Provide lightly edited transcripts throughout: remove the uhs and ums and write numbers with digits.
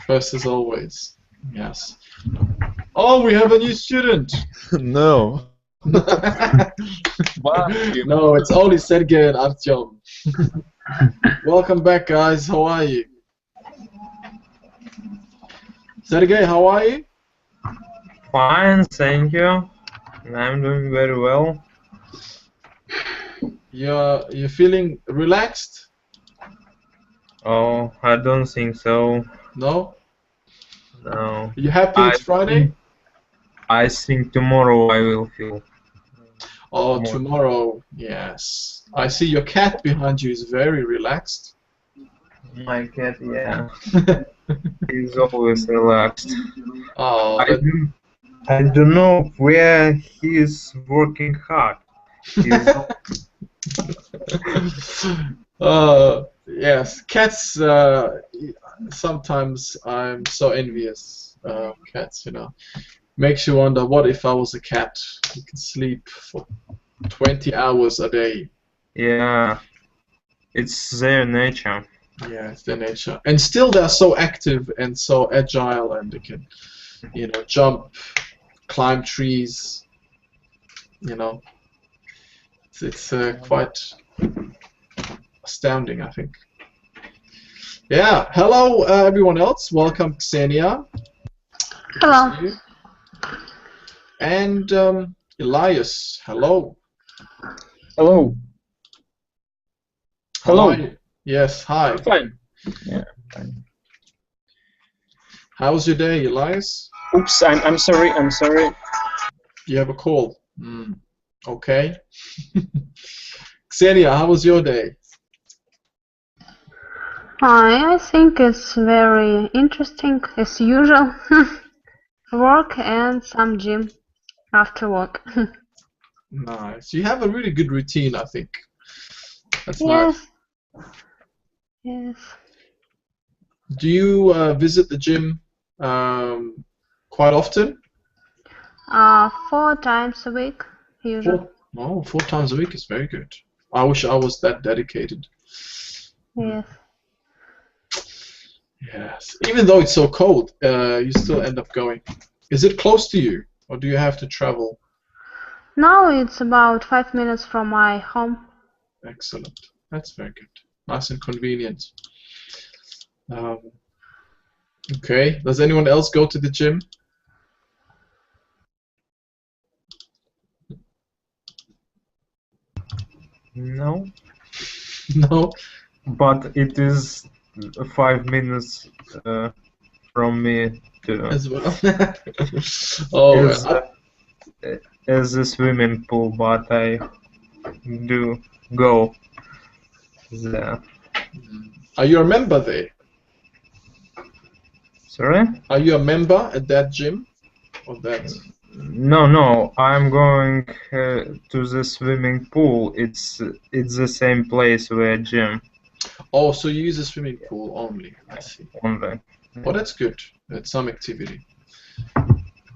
First as always. Yes. Oh, we have a new student. No. No, it's only Sergey and Artyom. Welcome back, guys. How are you? Sergey, how are you? Fine, thank you. I'm doing very well. You're feeling relaxed? Oh, I don't think so. No? No. You happy it's Friday? I think tomorrow I will feel. Oh, tomorrow, yes. I see your cat behind you is very relaxed. My cat, yeah. He's always relaxed. Oh, I don't know where he's working hard. Yes, cats, sometimes I'm so envious of cats, you know. Makes you wonder, what if I was a cat? You can sleep for 20 hours a day. Yeah, it's their nature. Yeah, it's their nature. And still they're so active and so agile, and they can, you know, jump, climb trees, you know. It's quite astounding, I think. Yeah, hello everyone else. Welcome, Ksenia. Hello. And Elias, hello. Hello. Hello. Yes, hi. I'm fine. Yeah, fine. How's your day, Elias? Oops, I'm sorry. You have a cold. Okay. Ksenia, how was your day? I think it's very interesting as usual. Work and some gym after work. Nice. You have a really good routine, I think. That's Yes. nice. Yes. Do you visit the gym quite often? 4 times a week, usually. Four times a week is very good. I wish I was that dedicated. Yes. Yes. Even though it's so cold, you still end up going. Is it close to you, or do you have to travel? Now it's about 5 minutes from my home. Excellent. That's very good. Nice and convenient. Okay. Does anyone else go to the gym? No. No. But it is 5 minutes from me to. As well. Oh. As a swimming pool, but I do go there. Are you a member there? Sorry? Are you a member at that gym? Or that? No. I'm going to the swimming pool. It's the same place where gym. Oh, so you use a swimming pool only. I see. Only. Well, that's good. That's some activity.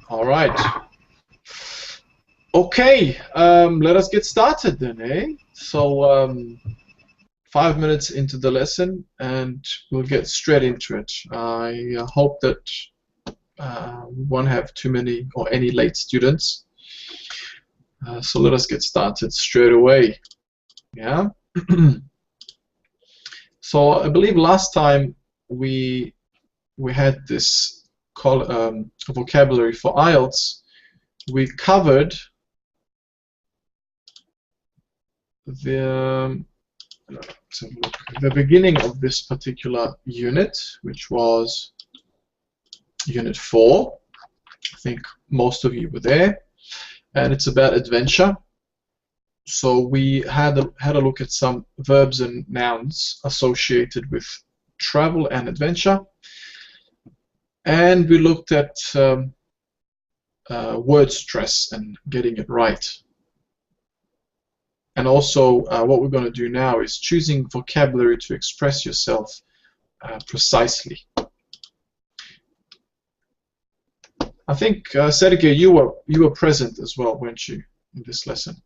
All right. Okay. Let us get started then, eh? So 5 minutes into the lesson, and we'll get straight into it. I hope that we won't have too many or any late students. So let us get started straight away. Yeah. So I believe last time we had this vocabulary for Ielts. We covered the beginning of this particular unit, which was Unit 4. I think most of you were there, and it's about adventure. So we had a look at some verbs and nouns associated with travel and adventure, and we looked at word stress and getting it right. And also what we're going to do now is choosing vocabulary to express yourself precisely. I think Sergey, you were present as well, weren't you, in this lesson?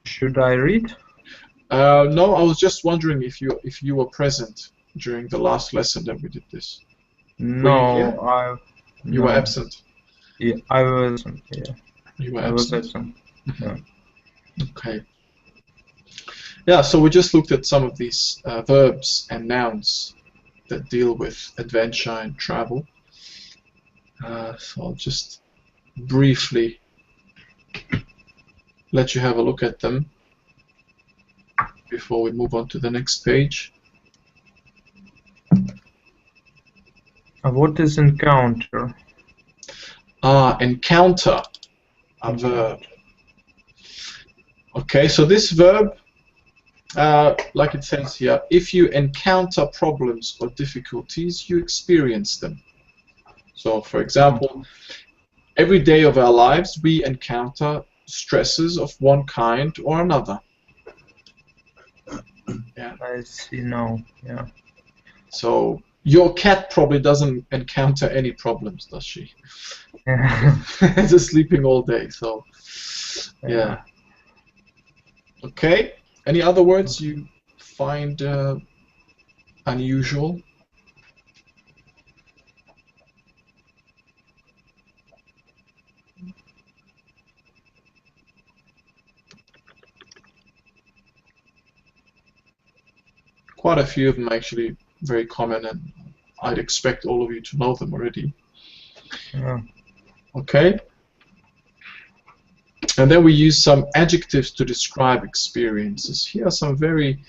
Should I read? No, I was just wondering if you were present during the last lesson that we did this. No, here? You were no. absent. Yeah, I was. Yeah, You were I was absent. absent. Yeah. Okay. Yeah, so we just looked at some of these verbs and nouns that deal with adventure and travel. So I'll just briefly let you have a look at them before we move on to the next page. What is encounter? Encounter, a verb. Okay, so this verb, like it says here, if you encounter problems or difficulties, you experience them. So, for example, every day of our lives, we encounter stresses of one kind or another. Yeah. I see now. Yeah. So your cat probably doesn't encounter any problems, does she? Just sleeping all day. So yeah. Okay. Any other words you find unusual? Quite a few of them actually very common, and I'd expect all of you to know them already. Yeah. Okay. And then we use some adjectives to describe experiences. Here are some very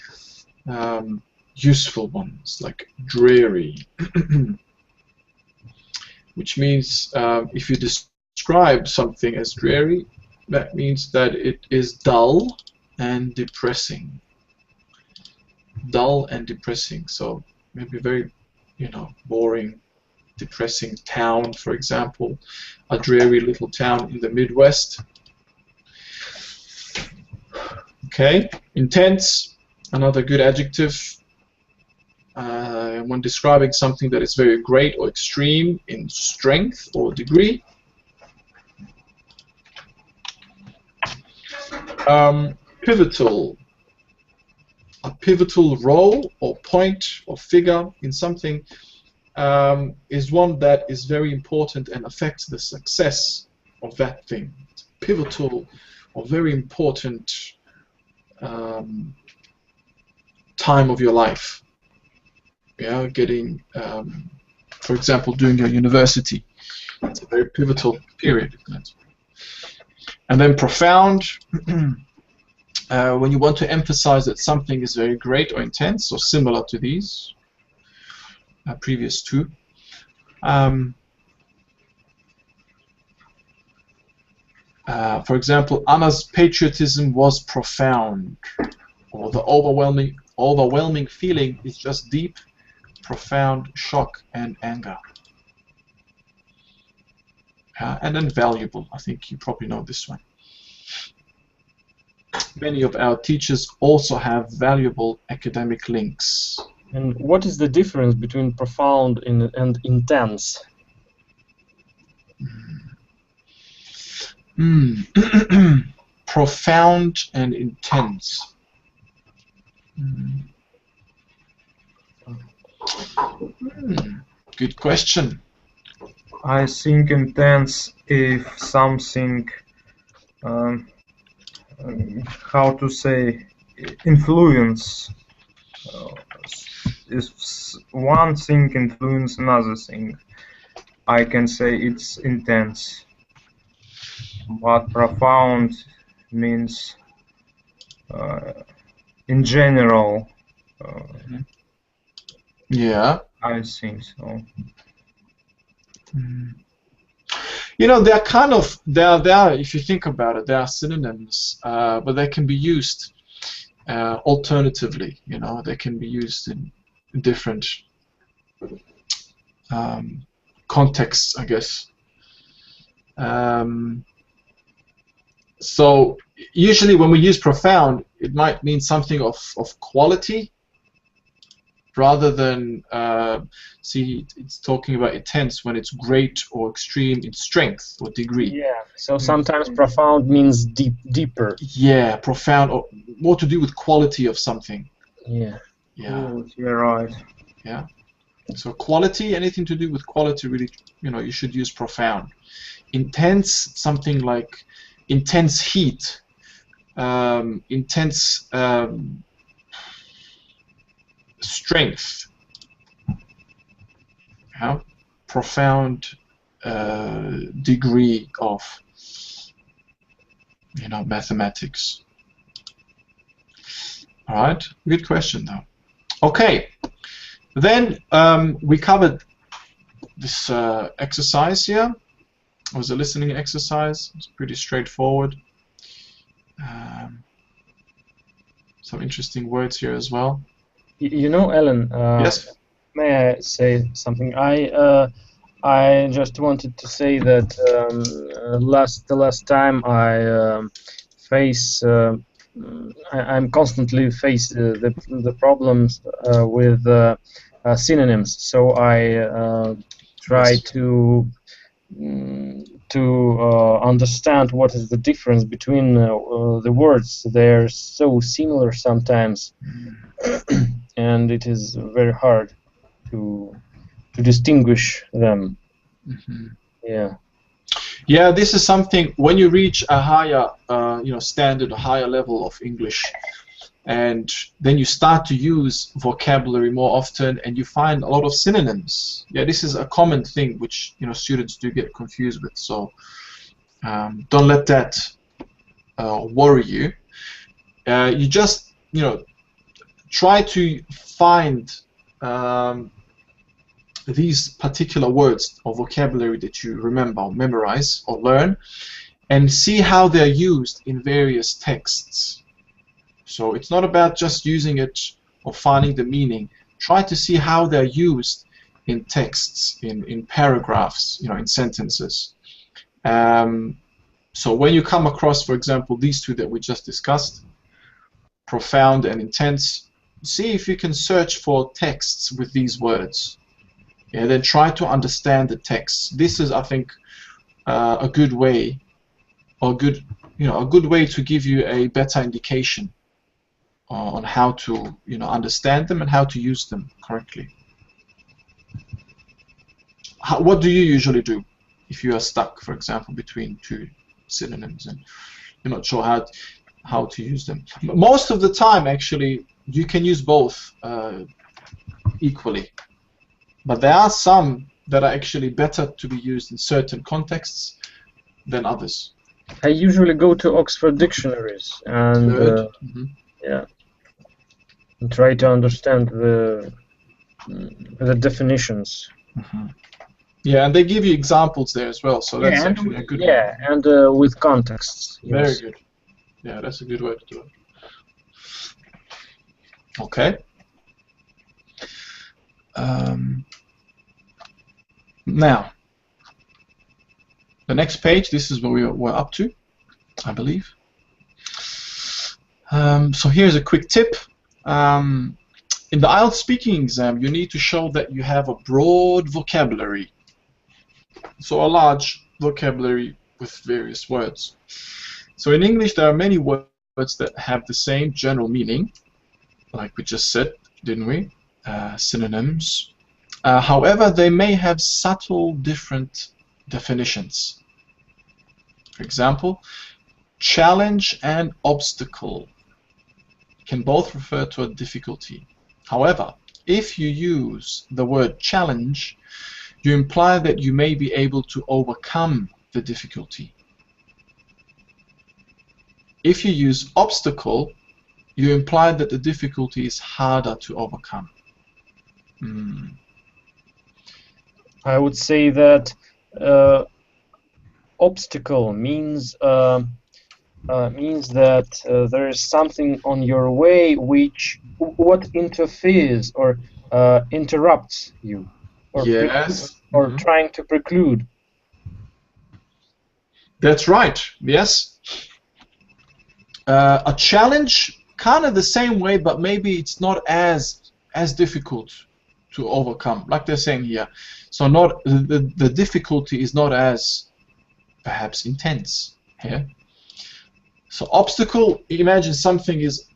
useful ones, like dreary, which means if you describe something as dreary, that means that it is dull and depressing. Dull and depressing. So maybe very, boring, depressing town, for example, a dreary little town in the Midwest. Okay, intense, another good adjective when describing something that is very great or extreme in strength or degree. Pivotal, a pivotal role or point or figure in something is one that is very important and affects the success of that thing. It's pivotal or very important time of your life. Yeah, getting, for example, doing your university. It's a very pivotal period, isn't it? And then profound, when you want to emphasize that something is very great or intense or similar to these previous two. For example, Anna's patriotism was profound, or the overwhelming feeling is just deep, profound shock and anger. And then valuable. I think you probably know this one. Many of our teachers also have valuable academic links. And what is the difference between profound and intense? Profound and intense. Good question. I think intense if something, how to say, influence. If one thing influences another thing, I can say it's intense. But profound means, in general. Yeah. I think so. They're kind of, they're, if you think about it, they are synonyms, but they can be used alternatively. They can be used in different contexts, I guess. So usually when we use profound, it might mean something of quality, rather than see, it's talking about intense when it's great or extreme in strength or degree. Yeah. So sometimes profound means deeper. Yeah, profound, or more to do with quality of something. Yeah. Yeah. Cool, you're right. Yeah. So quality, anything to do with quality, really, you should use profound. Intense, something like intense heat, intense strength. Yeah. Profound degree of, mathematics. All right. Good question, though. Okay. Then we covered this exercise here. It was a listening exercise. It's pretty straightforward. Some interesting words here as well. You know, Ellen. Yes. May I say something? I just wanted to say that the last time I'm constantly face the problems with synonyms. So I try to understand what is the difference between the words. They're so similar sometimes, and it is very hard to distinguish them. Mm-hmm. Yeah. Yeah, this is something when you reach a higher, standard, a higher level of English, and then you start to use vocabulary more often, and you find a lot of synonyms. Yeah, this is a common thing which students do get confused with. So don't let that worry you. You just try to find these particular words or vocabulary that you remember, or memorize, or learn, and see how they're used in various texts. So it's not about just using it or finding the meaning. Try to see how they're used in texts, in paragraphs, in sentences. So when you come across, for example, these two that we just discussed, profound and intense, see if you can search for texts with these words. And then try to understand the text. This is, I think, a good way, or a good way to give you a better indication on how to, understand them and how to use them correctly. What do you usually do if you are stuck, for example, between two synonyms and you're not sure how to use them? Most of the time, actually, you can use both equally. But there are some that are actually better to be used in certain contexts than others. I usually go to Oxford dictionaries and yeah, and try to understand the definitions. Mm-hmm. Yeah, and they give you examples there as well, so that's actually a good one. Yeah, and with contexts. Very good. Yeah, that's a good way to do it. Okay. Now, the next page, this is where we're up to, I believe. So here's a quick tip. In the Ielts speaking exam, you need to show that you have a broad vocabulary. So a large vocabulary with various words. So in English, there are many words that have the same general meaning, like we just said, didn't we? Synonyms. However, they may have subtle different definitions. For example, challenge and obstacle can both refer to a difficulty. However, if you use the word challenge, you imply that you may be able to overcome the difficulty. If you use obstacle, you imply that the difficulty is harder to overcome. I would say that obstacle means that there is something on your way what interferes or interrupts you, or yes, or trying to preclude. That's right. Yes. A challenge, kind of the same way, but maybe it's not as as difficult to overcome, like they're saying here. So not the difficulty is not as perhaps intense here. So obstacle, imagine something is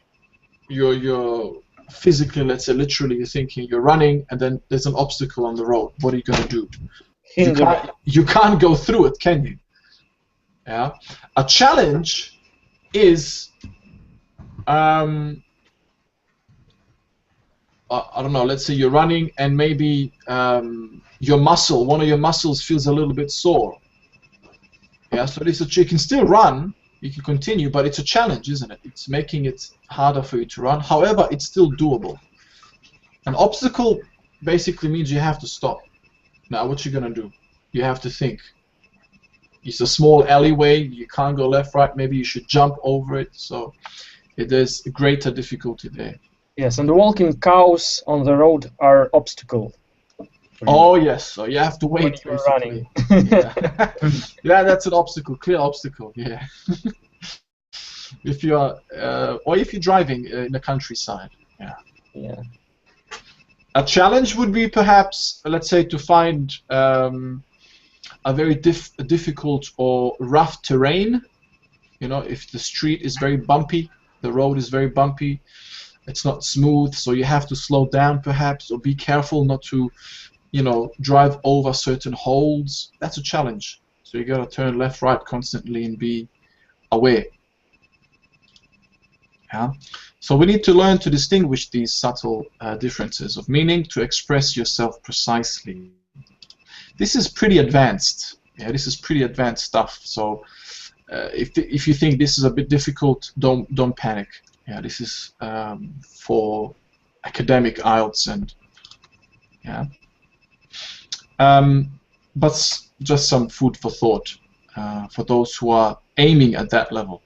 you're physically, let's say literally, you're thinking you're running and then there's an obstacle on the road. What are you going to do? You can't go through it, can you? Yeah. A challenge is I don't know, let's say you're running and maybe one of your muscles feels a little bit sore. Yeah, so you can still run, you can continue, but it's a challenge, isn't it? It's making it harder for you to run. However, it's still doable. An obstacle basically means you have to stop. Now, what you gonna do? You have to think. It's a small alleyway, you can't go left, right, maybe you should jump over it, so there's a greater difficulty there. Yes, and the walking cows on the road are obstacle. Oh yes, so you have to wait. When you're running. Yeah. Yeah, that's an obstacle, clear obstacle. Yeah. If you're or if you're driving in the countryside. Yeah. Yeah. A challenge would be perhaps, let's say, to find a very difficult or rough terrain. You know, if the street is very bumpy, the road is very bumpy, it's not smooth, so you have to slow down perhaps, or be careful not to, you know, drive over certain holes. That's a challenge. So you gotta turn left, right constantly and be aware. Yeah. So we need to learn to distinguish these subtle differences of meaning to express yourself precisely. This is pretty advanced. Yeah, this is pretty advanced stuff. So if you think this is a bit difficult, don't panic. Yeah, this is for academic Ielts and yeah. But just some food for thought for those who are aiming at that level.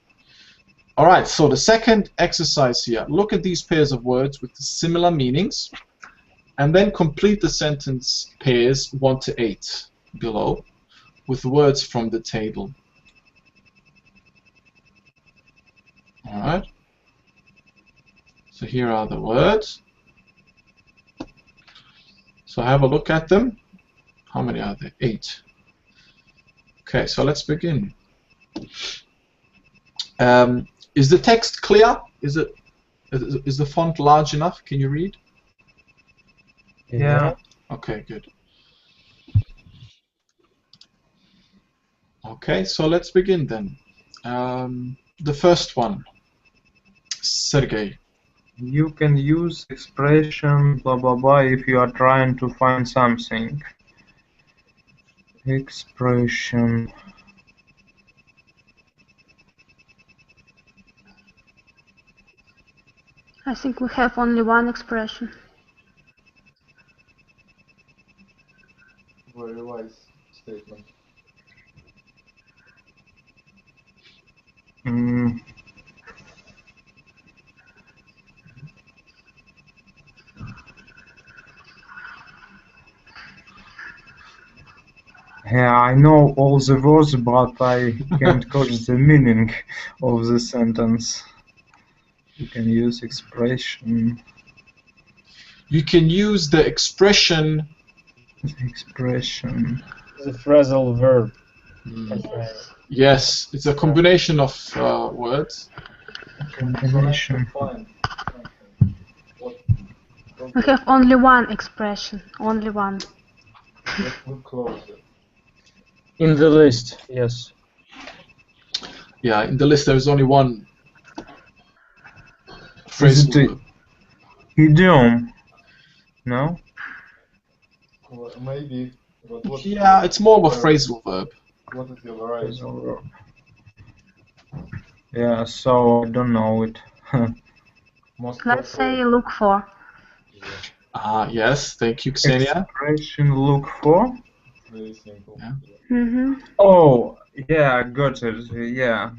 Alright, so the second exercise here. Look at these pairs of words with similar meanings and then complete the sentence pairs 1 to 8 below with words from the table. Alright. So here are the words. So have a look at them. How many are there? 8. Okay, so let's begin. Is the text clear? Is the font large enough? Can you read? Yeah. Okay, good. Okay, so let's begin then. The first one, Sergey. You can use expression blah blah blah if you are trying to find something. Expression. I think we have only one expression. Very wise statement. Yeah, I know all the words, but I can't catch the meaning of the sentence. You can use expression. You can use the expression. Expression. The phrasal verb. Yes, it's a combination of words. Combination. We have only one expression, only one. Let's look closer. In the list, yes. Yeah, in the list there is only one Is phrasal it verb. idiom? No? Well, maybe. But what, Yeah, it's more of a phrasal verb. what is your variety? Yeah, so I don't know it. Most Let's preferred. say look for. Yes, thank you, Ksenia. Expression look for? Very simple. Yeah. Mm-hmm. Oh, yeah, I got it. Yeah.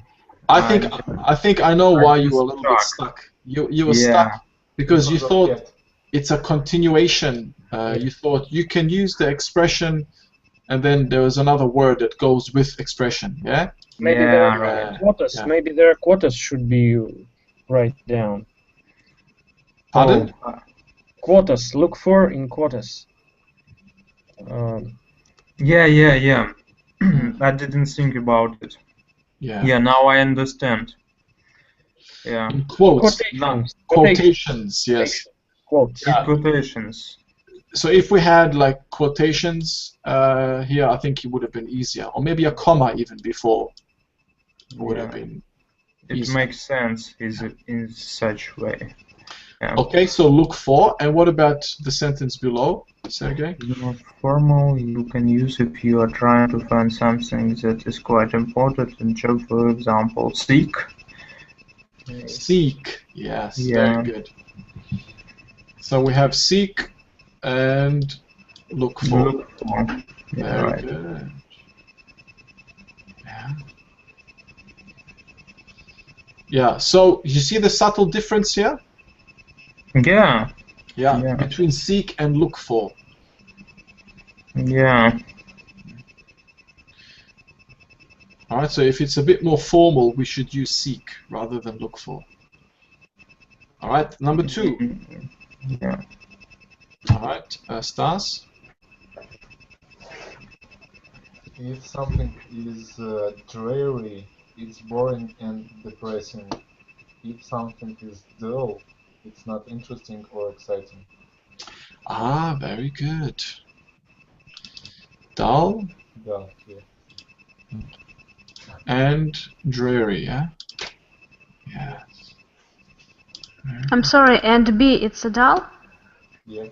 I think I know why you were a little bit stuck. You were stuck because you thought it's a continuation. You thought you can use the expression, and then there was another word that goes with expression. Yeah. Maybe Yeah, there are right. quotas. Yeah. Maybe their quotas should be write down. Pardon? Quotas. Look for in quotas. Yeah. I didn't think about it. Yeah. Yeah, now I understand. Yeah. In quotes, Quotations. quotations, yes. Quotes. In quotations. So if we had like quotations here, I think it would have been easier, or maybe a comma even before would have been It easier. makes sense in such way. Yeah. Okay, so look for, and what about the sentence below, Sergey? Not formal, you can use if you are trying to find something that is quite important in job, for example, seek. Seek, yes, Yeah. very good. So we have seek and look for. Look for. Yeah, Very right. good. Yeah. Yeah, so you see the subtle difference here? Yeah. Yeah, between seek and look for. Yeah. Alright, so if it's a bit more formal, we should use seek rather than look for. Alright, number 2. Yeah. Alright, Stas? If something is dreary, it's boring and depressing. If something is dull, it's not interesting or exciting. Ah, very good. Dull Dull, yeah. and dreary, yeah? Yes. I'm sorry, and B, it's a dull? Yeah.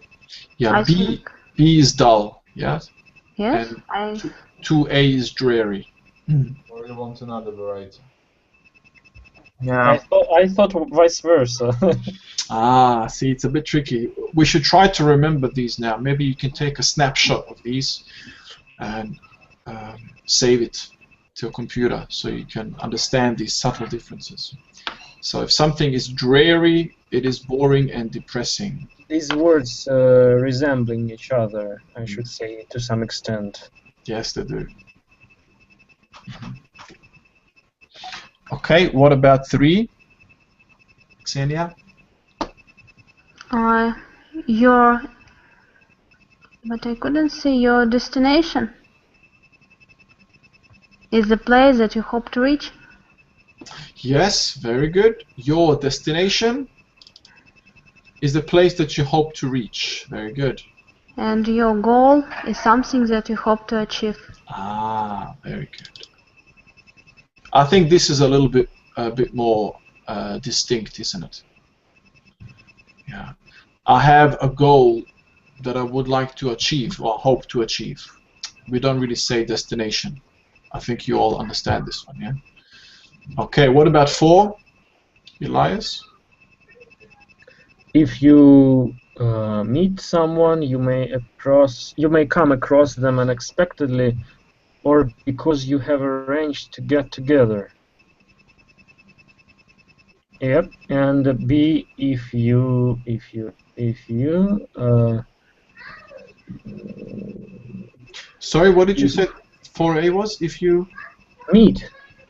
Yeah, I B think. B is dull, yes? Yes, And 2A is dreary. Or you want another variety? Yeah. I thought vice versa. Ah, see, it's a bit tricky. We should try to remember these now. Maybe you can take a snapshot of these and save it to your computer so you can understand these subtle differences. So if something is dreary, it is boring and depressing. These words resembling each other, I should say, to some extent. Yes, they do. Okay, what about 3? Xenia? But I couldn't see your destination. Is the place that you hope to reach? Yes, very good. Your destination is the place that you hope to reach. Very good. And your goal is something that you hope to achieve. Ah, very good. I think this is a bit more distinct, isn't it? Yeah. I have a goal that I would like to achieve or hope to achieve. We don't really say destination. I think you all understand this one, yeah? Okay, what about 4? Elias? If you meet someone, you may come across them unexpectedly, or because you have arranged to get together. Yep, and B, if you Sorry, what did you say 4A was? If you meet.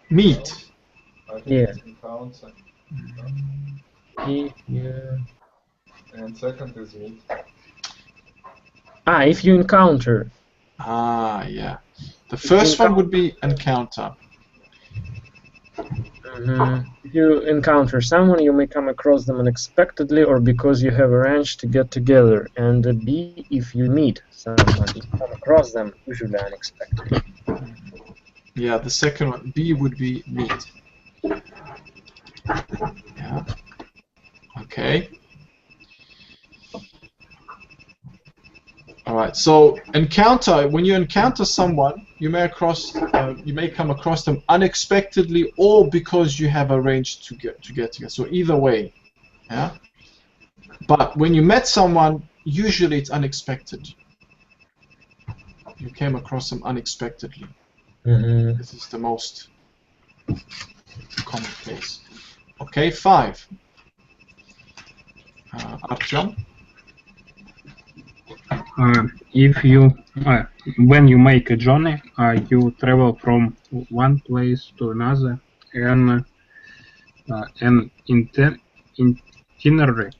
meet. I think Yeah. it's encounter. If you And second is meet. if you encounter. Ah, yeah. The first one would be encounter. If you encounter someone, you may come across them unexpectedly or because you have arranged to get together. And B, if you meet someone, you come across them usually unexpectedly. Yeah, the second one, B, would be meet. Yeah. Okay. All right. So encounter. When you encounter someone, you may come across them unexpectedly or because you have arranged to get together. So either way. Yeah. But when you met someone, usually it's unexpected. You came across them unexpectedly. This is the most common case. Okay, 5. Artyom? If you, when you make a journey, you travel from one place to another, and an itinerary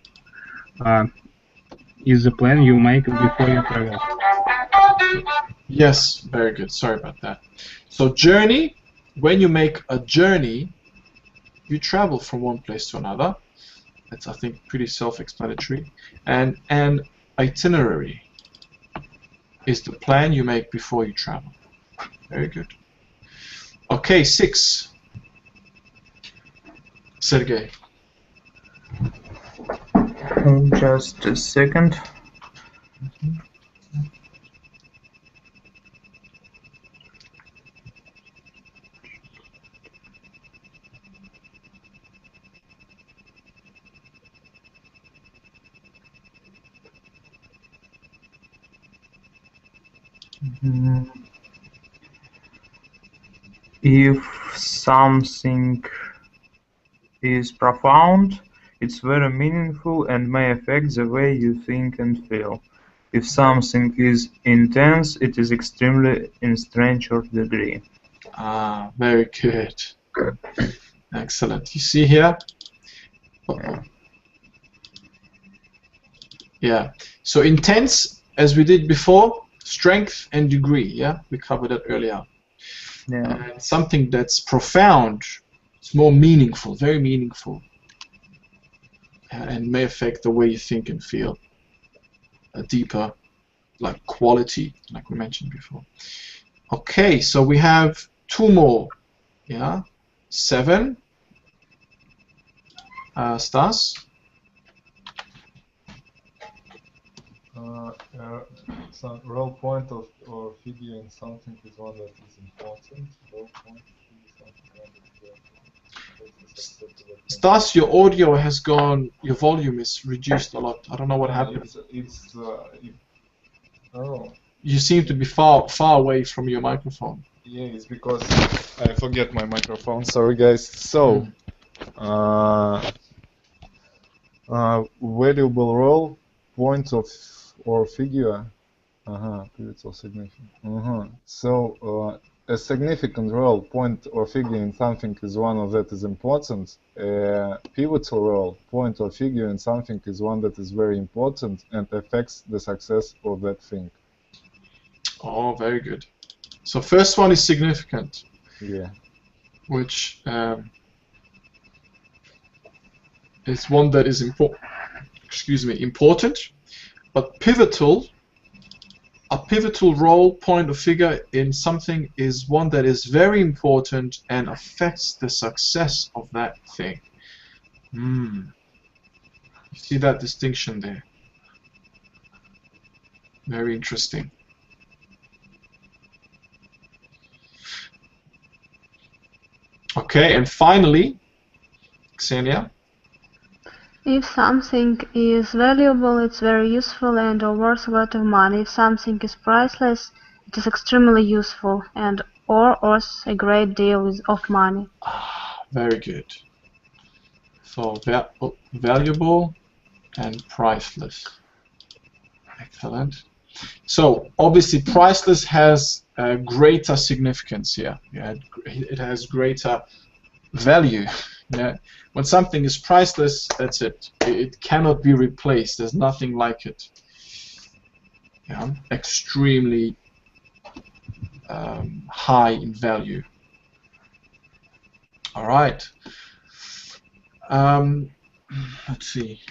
is the plan you make before you travel. Yes, very good. Sorry about that. So journey, when you make a journey, you travel from one place to another. That's, I think, pretty self-explanatory. And an itinerary is the plan you make before you travel. Very good. Okay, 6. Sergey. Just a second. If something is profound, it's very meaningful and may affect the way you think and feel. If something is intense, it is extremely in strange degree. Ah, very good. Excellent. You see here? Yeah. So intense, as we did before, strength and degree. Yeah, we covered that earlier. Yeah. And something that's profound, it's more meaningful, very meaningful, and may affect the way you think and feel. A deeper, like quality, like we mentioned before. Okay, so we have 2 more. Yeah, 7. Stas. Some role point or figure in something is one that is important. Role point is something that is very important. Stas, your audio has gone. Your volume is reduced a lot. I don't know what happened. Oh. You seem to be far away from your microphone. Yeah, it's because I forget my microphone. Sorry, guys. So, valuable role, point of or figure. Pivotal significant. So, a significant role, point or figure in something is one of that is important. A pivotal role, point or figure in something is one that is very important and affects the success of that thing. Oh, very good. So first one is significant. Yeah. Which is one that is important. But pivotal. A pivotal role, point or figure in something is one that is very important and affects the success of that thing. You see that distinction there? Very interesting. Okay, and finally, Xenia. If something is valuable, it's very useful and or worth a lot of money. If something is priceless, it is extremely useful and or worth a great deal of money. Very good. So valuable and priceless. Excellent. So obviously priceless has greater significance here. Yeah, it has greater value. Yeah. When something is priceless, that's it. It cannot be replaced. There's nothing like it. Yeah. Extremely high in value. All right. Let's see.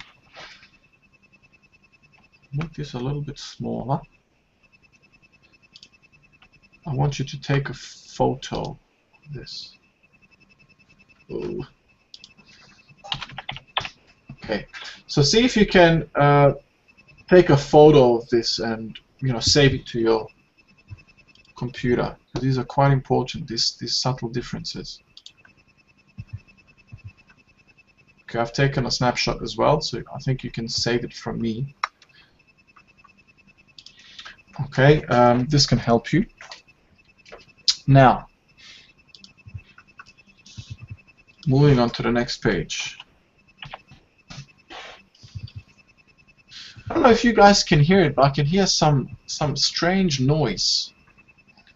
Make this a little bit smaller. I want you to take a photo of this. Oh. Okay, so see if you can take a photo of this and save it to your computer. These are quite important. These subtle differences. Okay, I've taken a snapshot as well, so I think you can save it from me. Okay, this can help you. Now, moving on to the next page. I don't know if you guys can hear it, but I can hear some strange noise.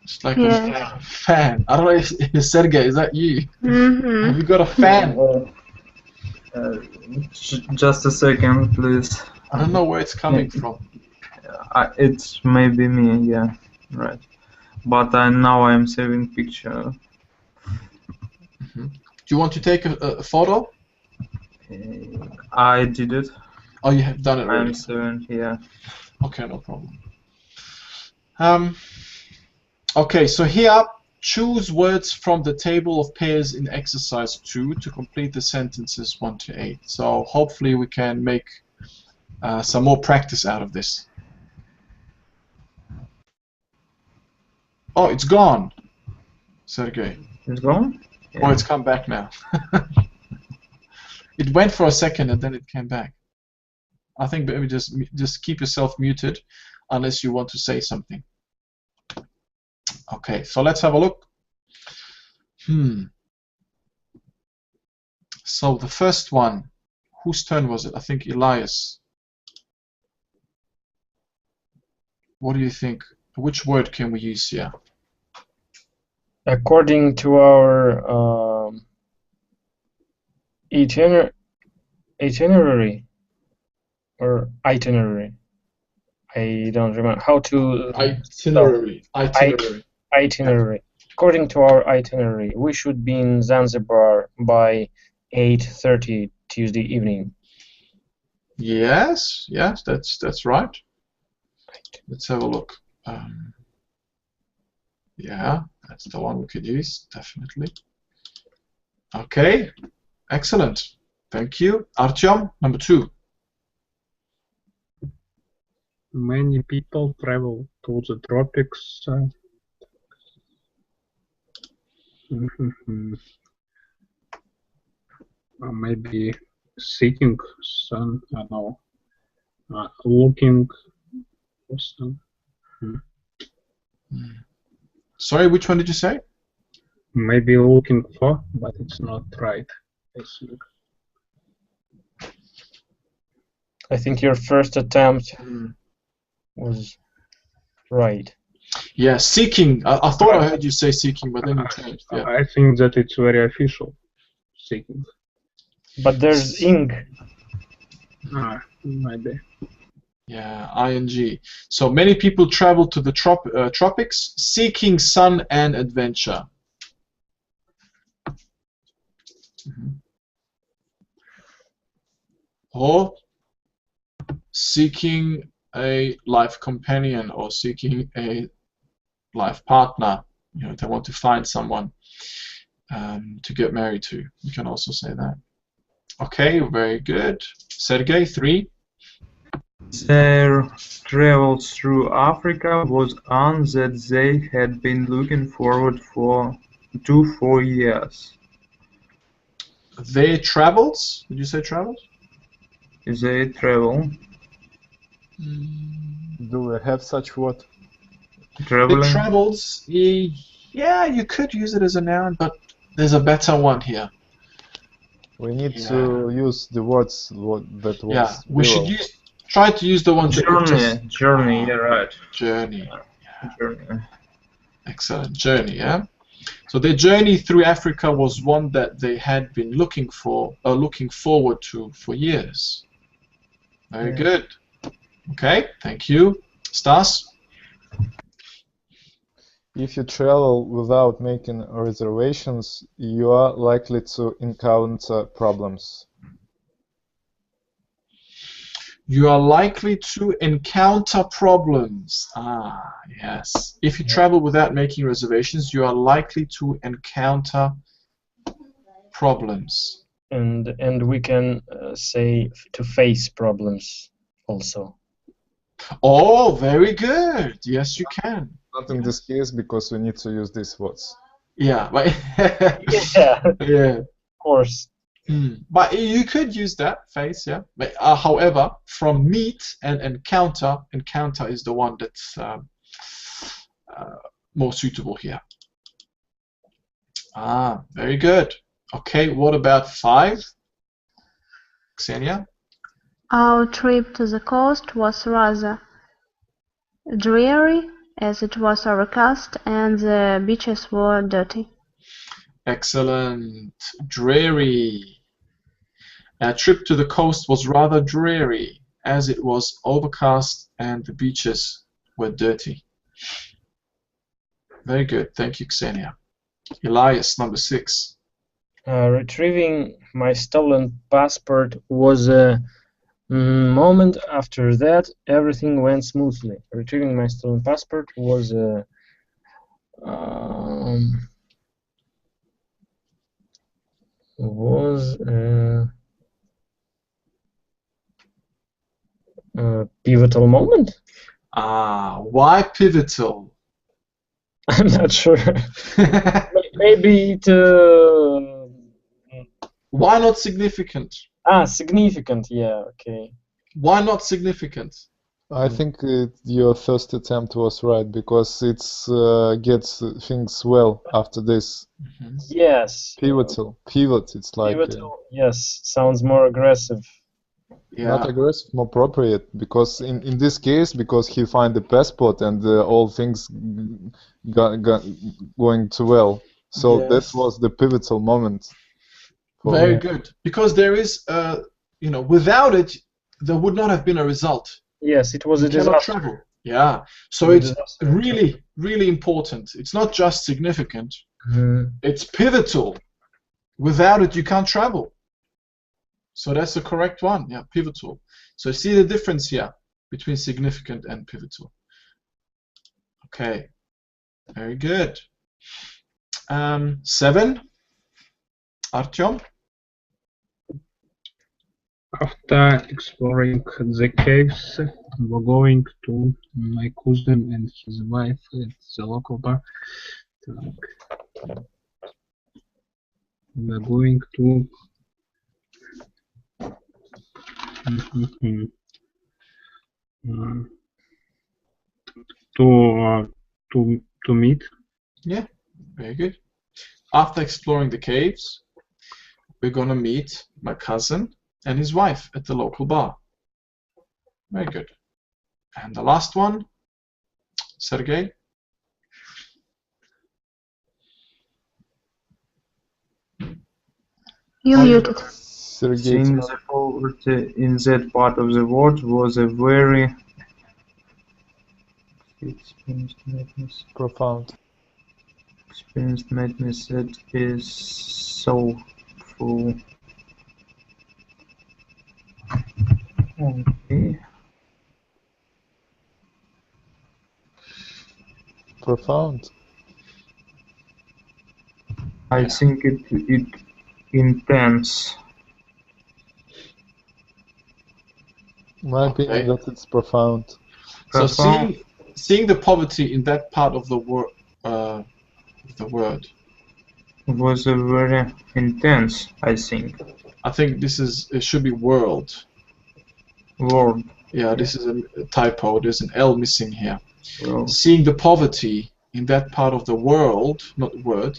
It's like a fan. I don't know if Sergey, is that you? Mm-hmm. Have you got a fan? Just a second, please. I don't know where it's coming from. It's maybe me, yeah, right. But now I'm saving picture. Do you want to take a photo? I did it. Oh, you have done it already. I'm saving, yeah. Okay, no problem. Okay, so here, choose words from the table of pairs in exercise 2 to complete the sentences 1 to 8. So hopefully we can make some more practice out of this. Oh, it's gone, Sergey. It's gone? Oh, Yeah. it's come back now. It went for a second and then it came back. I think maybe just keep yourself muted unless you want to say something. Okay, so let's have a look. So the first one, whose turn was it? I think Elias. What do you think? Which word can we use here? According to our itinerary or itinerary, I don't remember how to. Itinerary. Itinerary. According to our itinerary, we should be in Zanzibar by 8:30 Tuesday evening. Yes, that's right. Let's have a look. Yeah, that's the one we could use, definitely. Okay, excellent. Thank you. Artyom, number 2. Many people travel to the tropics. Maybe seeking sun, I don't know, looking for sun. Sorry, which one did you say? Maybe looking for, but it's not right, I think. I think your first attempt was right. Yeah, seeking. I thought I heard you say seeking, but then you changed. Yeah. I think that it's very official, seeking. But there's ing. Maybe. Yeah, ing. So many people travel to the tropics seeking sun and adventure. Or seeking a life companion or seeking a life partner. You know, they want to find someone to get married to. You can also say that. Okay, very good. Sergey, 3. Their travel through Africa was one that they had been looking forward to for years. They travels? Did you say travels? They travel. Do we have such word? Traveling. The travels, yeah, you could use it as a noun, but there's a better one here. We need to use the words that was. Yeah, we should try to use the ones that Journey, yeah, right. Journey. Journey. Excellent, journey, yeah? So their journey through Africa was one that they had been looking forward to for years. Very good. Okay, thank you. Stas? If you travel without making reservations, you are likely to encounter problems. You are likely to encounter problems. Ah, yes. If you travel without making reservations, you are likely to encounter problems. And we can say to face problems also. Oh, very good. Yes, you can. Not in this case because we need to use these words. Yeah, but Yeah, yeah. of course. But you could use that, face, yeah. But, however, from meet and encounter is the one that's more suitable here. Ah, very good. Okay, what about 5? Ksenia? Our trip to the coast was rather dreary, as it was overcast and the beaches were dirty. Excellent. Dreary. Our trip to the coast was rather dreary, as it was overcast and the beaches were dirty. Very good. Thank you, Xenia. Elias, number 6. Retrieving my stolen passport was a moment. After that, everything went smoothly. Retrieving my stolen passport was a pivotal moment. Why pivotal? I'm not sure. Maybe it. Why not significant? Significant. Yeah. Okay. Why not significant? I think your first attempt was right because it's gets things well after this. Yes. Pivotal. Pivot. It's like Pivotal. Yes. Sounds more aggressive. Yeah. not aggressive, more appropriate. Because in this case, because he find the passport and all things got going too well. So Yes. that was the pivotal moment. Very good. Because there is, without it, there would not have been a result. Yes, it was a You cannot disaster. travel. Yeah. So A it's disaster. really, really important. It's not just significant. It's pivotal. Without it, you can't travel. So that's the correct one. Yeah, pivotal. So see the difference here between significant and pivotal. Okay. Very good. 7. Artyom? After exploring the caves, we're going to my cousin and his wife at the local bar. We're going to to meet. Yeah, very good. After exploring the caves, we're gonna meet my cousin and his wife at the local bar. Very good. And the last one, Sergey? You muted. Sergey, Since the poverty in that part of the world was a very experienced madness. profound. Experienced madness that is so full. Okay. Profound. I think it intense. My opinion that it's profound. So Profound. seeing the poverty in that part of the world, Was a very intense, I think. I think it should be world. Word. Yeah, this is a typo. There's an L missing here. Well, Seeing the poverty in that part of the world, not word,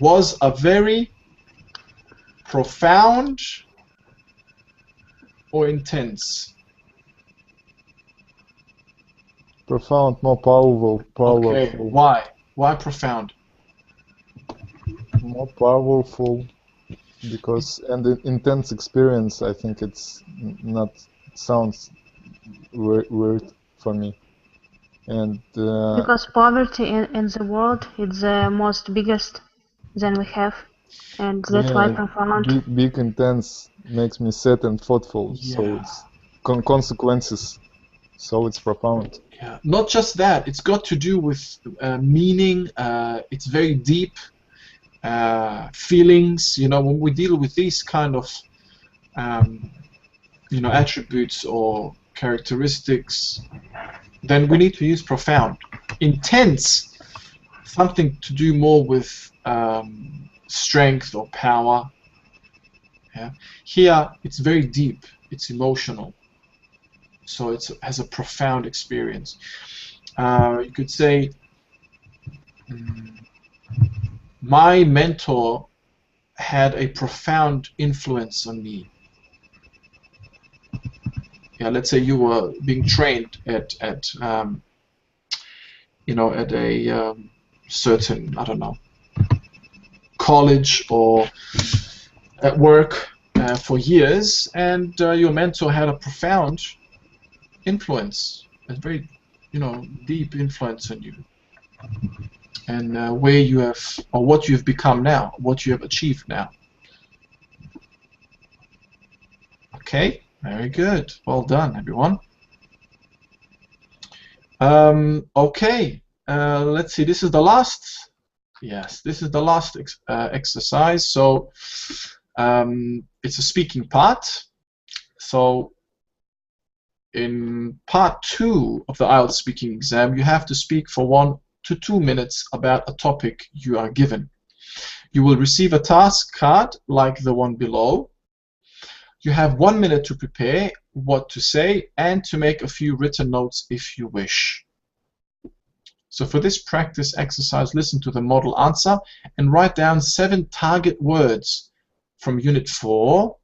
was a very profound or intense. Profound, more powerful. Okay, why? Why profound? More powerful. Because and the intense experience, I think it's not sounds weird for me. And Because poverty in the world is the most biggest than we have, and that's why profound. big intense makes me sad and thoughtful. So Yeah. it's consequences. So it's profound. Yeah, not just that. It's got to do with meaning. It's very deep. Feelings. When we deal with these kind of attributes or characteristics, then we need to use profound. Intense, something to do more with strength or power. Yeah. Here, it's very deep. It's emotional. So it has a profound experience. You could say, my mentor had a profound influence on me. Yeah, let's say you were being trained at a certain, I don't know, college or at work, for years, and your mentor had a profound influence, a very, deep influence on you, and where you have, or what you have become now, what you have achieved now. Okay, very good. Well done, everyone. Okay, let's see. This is the last. Yes, this is the last exercise. So it's a speaking part. So in part 2 of the Ielts speaking exam, you have to speak for 1 to 2 minutes about a topic you are given. You will receive a task card like the one below. You have 1 minute to prepare what to say and to make a few written notes if you wish. So for this practice exercise, listen to the model answer and write down 7 target words from Unit 4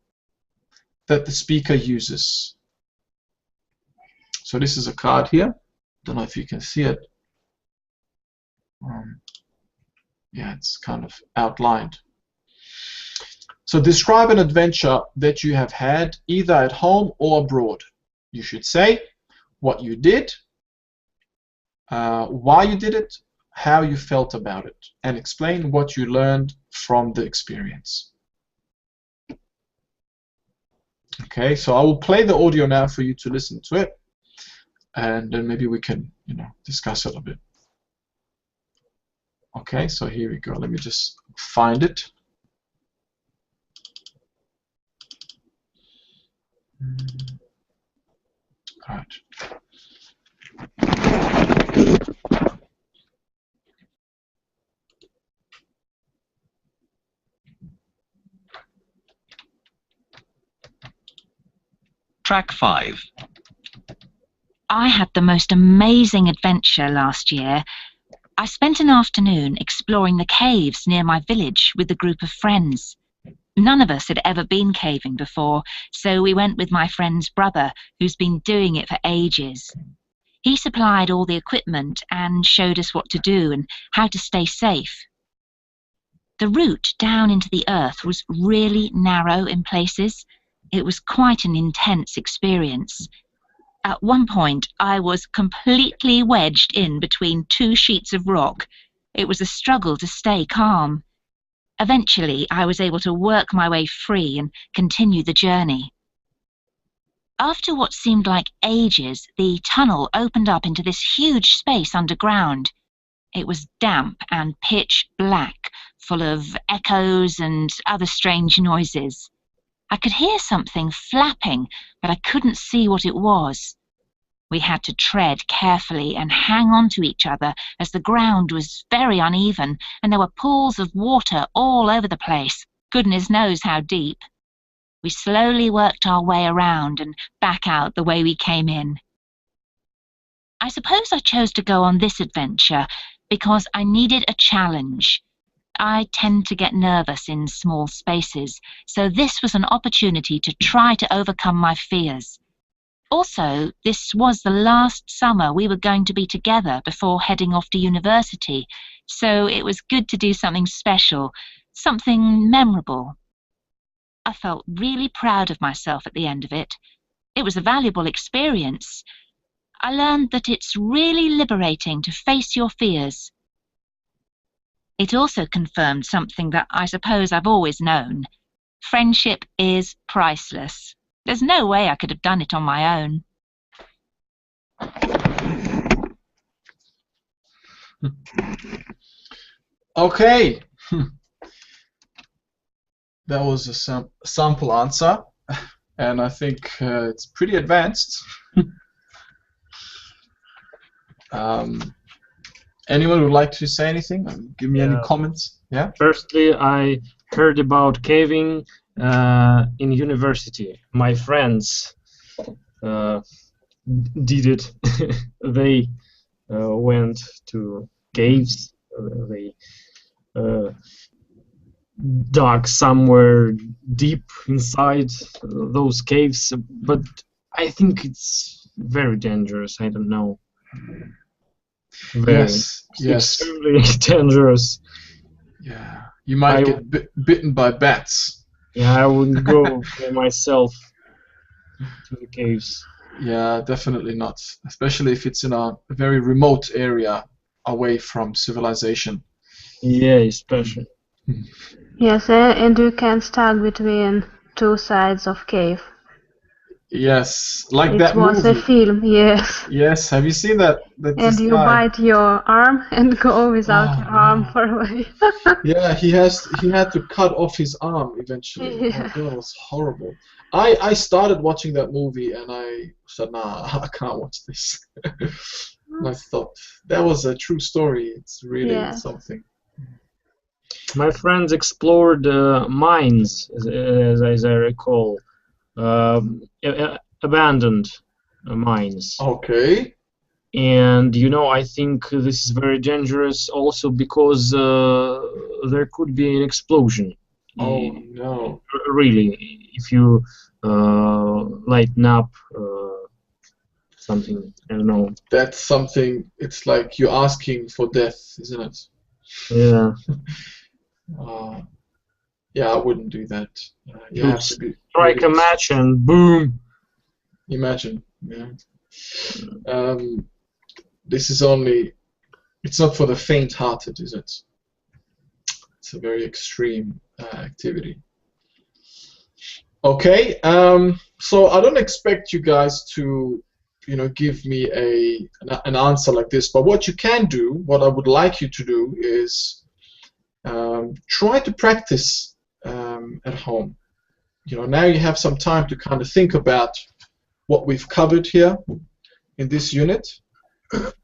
that the speaker uses. So this is a card here. Don't know if you can see it. Yeah, it's kind of outlined. So describe an adventure that you have had either at home or abroad. You should say what you did, why you did it, how you felt about it, and explain what you learned from the experience. Okay, so I will play the audio now for you to listen to it, and then maybe we can, discuss it a bit. Okay, so here we go. Let me just find it. All right. Track 5. I had the most amazing adventure last year. I spent an afternoon exploring the caves near my village with a group of friends. None of us had ever been caving before, so we went with my friend's brother, who's been doing it for ages. He supplied all the equipment and showed us what to do and how to stay safe. The route down into the earth was really narrow in places. It was quite an intense experience. At one point, I was completely wedged in between 2 sheets of rock. It was a struggle to stay calm. Eventually, I was able to work my way free and continue the journey. After what seemed like ages, the tunnel opened up into this huge space underground. It was damp and pitch black, full of echoes and other strange noises. I could hear something flapping, but I couldn't see what it was. We had to tread carefully and hang on to each other as the ground was very uneven and there were pools of water all over the place, goodness knows how deep. We slowly worked our way around and back out the way we came in. I suppose I chose to go on this adventure because I needed a challenge. I tend to get nervous in small spaces, so this was an opportunity to try to overcome my fears. Also, this was the last summer we were going to be together before heading off to university, so it was good to do something special, something memorable. I felt really proud of myself at the end of it. It was a valuable experience. I learned that it's really liberating to face your fears. It also confirmed something that I suppose I've always known. Friendship is priceless. There's no way I could have done it on my own. Okay. That was a sample answer, and I think it's pretty advanced. Anyone would like to say anything? Give me any comments? Yeah. Firstly, I heard about caving in university. My friends did it. They went to caves. They dug somewhere deep inside those caves. But I think it's very dangerous. I don't know. Yes. Extremely dangerous. Yeah. You might get bitten by bats. Yeah, I wouldn't go by myself to the caves. Yeah, definitely not. Especially if it's in a very remote area away from civilization. Yeah, especially. Yes, and you can stuck between two sides of cave. Yes, like It that was a movie. film, yes. Yes, have you seen that? That And this you guy. bite your arm and go without Oh your arm no. for away. Yeah, he had to cut off his arm eventually. Oh Yeah. God, it was horrible. I started watching that movie and I said, nah, I can't watch this. And I thought that was a true story. It's really Yes. something. My friends explored mines, as I recall, abandoned mines. Okay. And you know, I think this is very dangerous also because there could be an explosion. Oh no. Really, if you lighten up something, I don't know. That's something. It's like you're asking for death, isn't it? Yeah. Yeah, I wouldn't do that. You You have to be strike really a match and boom. Imagine. Yeah. This is only. It's not for the faint-hearted, is it? It's a very extreme activity. Okay. So I don't expect you guys to, give me an answer like this. But what you can do, what I would like you to do, is try to practice at home. Now you have some time to kind of think about what we've covered here in this unit,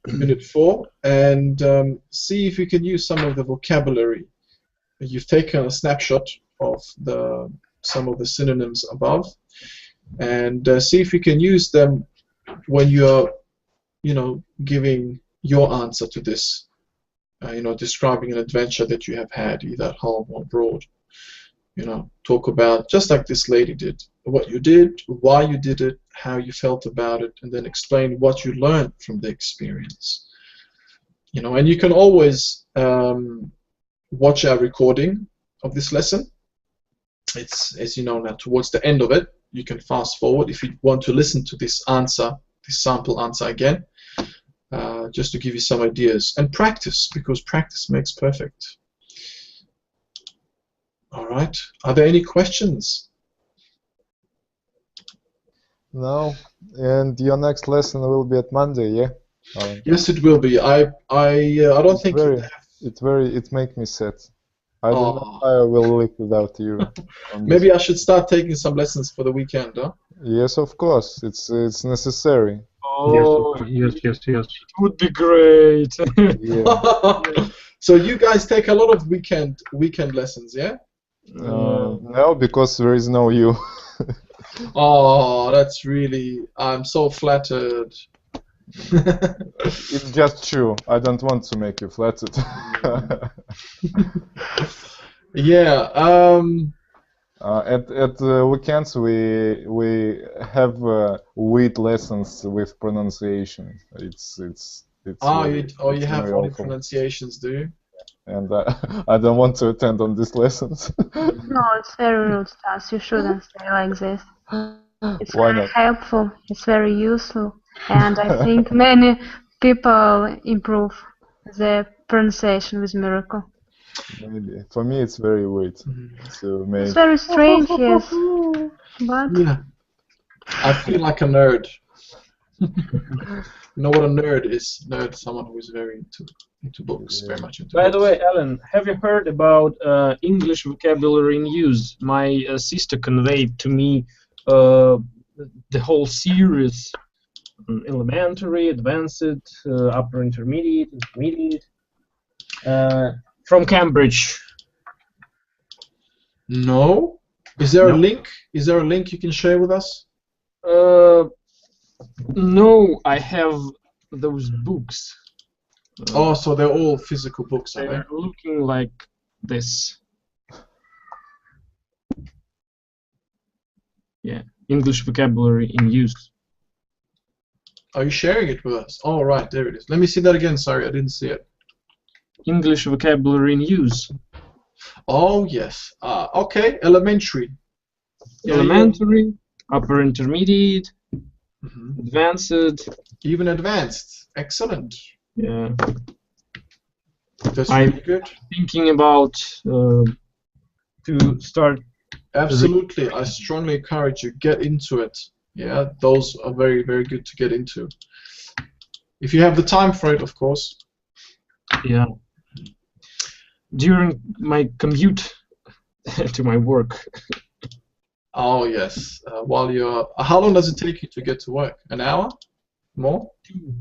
Unit 4, and see if you can use some of the vocabulary. You've taken a snapshot of some of the synonyms above, and see if you can use them when you're, giving your answer to this. Describing an adventure that you have had, either at home or abroad. Talk about, just like this lady did, what you did, why you did it, how you felt about it, and then explain what you learned from the experience. And you can always watch our recording of this lesson. It's, as you know now, towards the end of it, you can fast forward if you want to listen to this answer, this sample answer again, just to give you some ideas. And practice, because practice makes perfect. All right. Are there any questions? No. And your next lesson will be at Monday, yeah? Yes, it will be. I don't think it makes me sad. I don't know how I will live without you. Maybe I should start taking some lessons for the weekend, huh? Yes, of course. It's necessary. Oh, yes. It would be great. Yeah. So you guys take a lot of weekend lessons, yeah? No, because there is no you. Oh, that's really. I'm so flattered. It's just true. I don't want to make you flattered. Yeah. At weekends we have weird lessons with pronunciation. It's you have only awful. pronunciations, do you? And I don't want to attend on these lessons. No, it's very rude, Stas. You shouldn't say like this. It's Why very not? helpful. It's very useful, and I think many people improve their pronunciation with Miracle. Maybe for me it's very weird. So maybe. It's very strange, yes, but Yeah. I feel like a nerd. You know what a nerd is? Nerd, someone who is very into books, very much into By books. the way, Alan, have you heard about English vocabulary in use? My sister conveyed to me the whole series: elementary, advanced, upper intermediate, intermediate, from Cambridge. No? Is there No. a link? Is there a link you can share with us? No, I have those books. Oh, so they're all physical books, are they? They're looking like this. Yeah, English vocabulary in use. Are you sharing it with us? Oh, right, there it is. Let me see that again. Sorry, I didn't see it. English vocabulary in use. Oh yes. Okay. Elementary. Yeah, Elementary, upper intermediate, Mhm. advanced. Even advanced. Excellent. Yeah. That's I'm really good. thinking about to start. Absolutely. I strongly encourage you, get into it. Yeah, those are very, very good to get into. If you have the time for it, of course. Yeah. During my commute to my work. Oh yes. While you're, how long does it take you to get to work? An hour? More? 2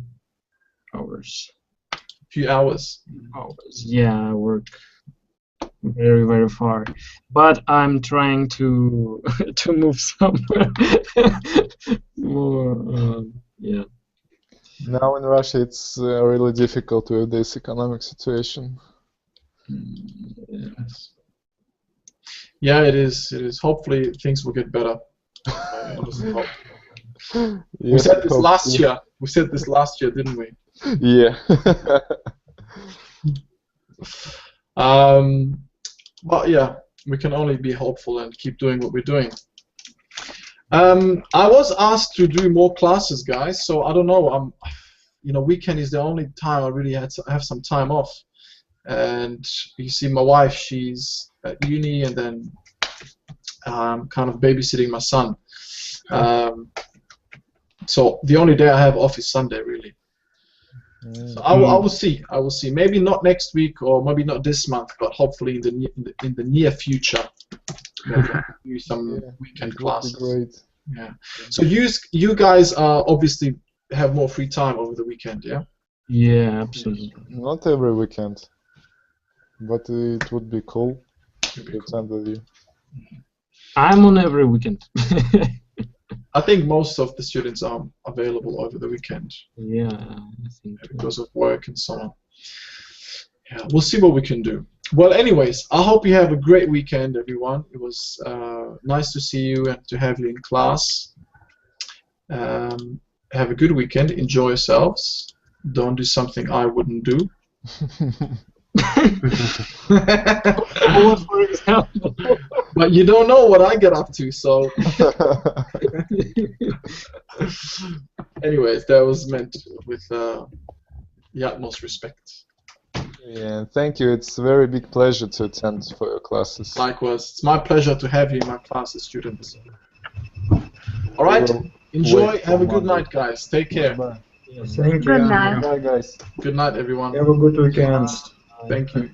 hours. A few hours. Yeah, I work very, very far, but I'm trying to to move somewhere more. Yeah. Now in Russia, it's really difficult with this economic situation. Yes. Yeah, it is. It is. Hopefully things will get better. I honestly hope. We Yes, said I this hope last too. year. We said this last year, didn't we? Yeah. But yeah, we can only be hopeful and keep doing what we're doing. I was asked to do more classes, guys. So I don't know. You know, weekend is the only time I really had to have some time off. And you see, my wife, she's at uni, and then I'm kind of babysitting my son. So the only day I have off is Sunday, really. So I will see. I will see. Maybe not next week, or maybe not this month, but hopefully in the near future, do some weekend classes. Would be great. Yeah. So you guys obviously have more free time over the weekend, yeah? Yeah, absolutely. Not every weekend, but it would be cool to attend with you. I'm on every weekend. I think most of the students are available over the weekend. Yeah, I think because of work and so on. Yeah, we'll see what we can do. Well, anyways, I hope you have a great weekend, everyone. It was nice to see you and to have you in class. Have a good weekend. Enjoy yourselves. Don't do something I wouldn't do. For example. But you don't know what I get up to, so. Anyways, that was meant with the utmost respect. Yeah, thank you. It's a very big pleasure to attend for your classes. Likewise, it's my pleasure to have you in my classes, students. All right, enjoy. Have a good night, guys. Take care. Bye. Thank you. Good night. Bye, guys. Good night, everyone. Have a good weekend. Thank you.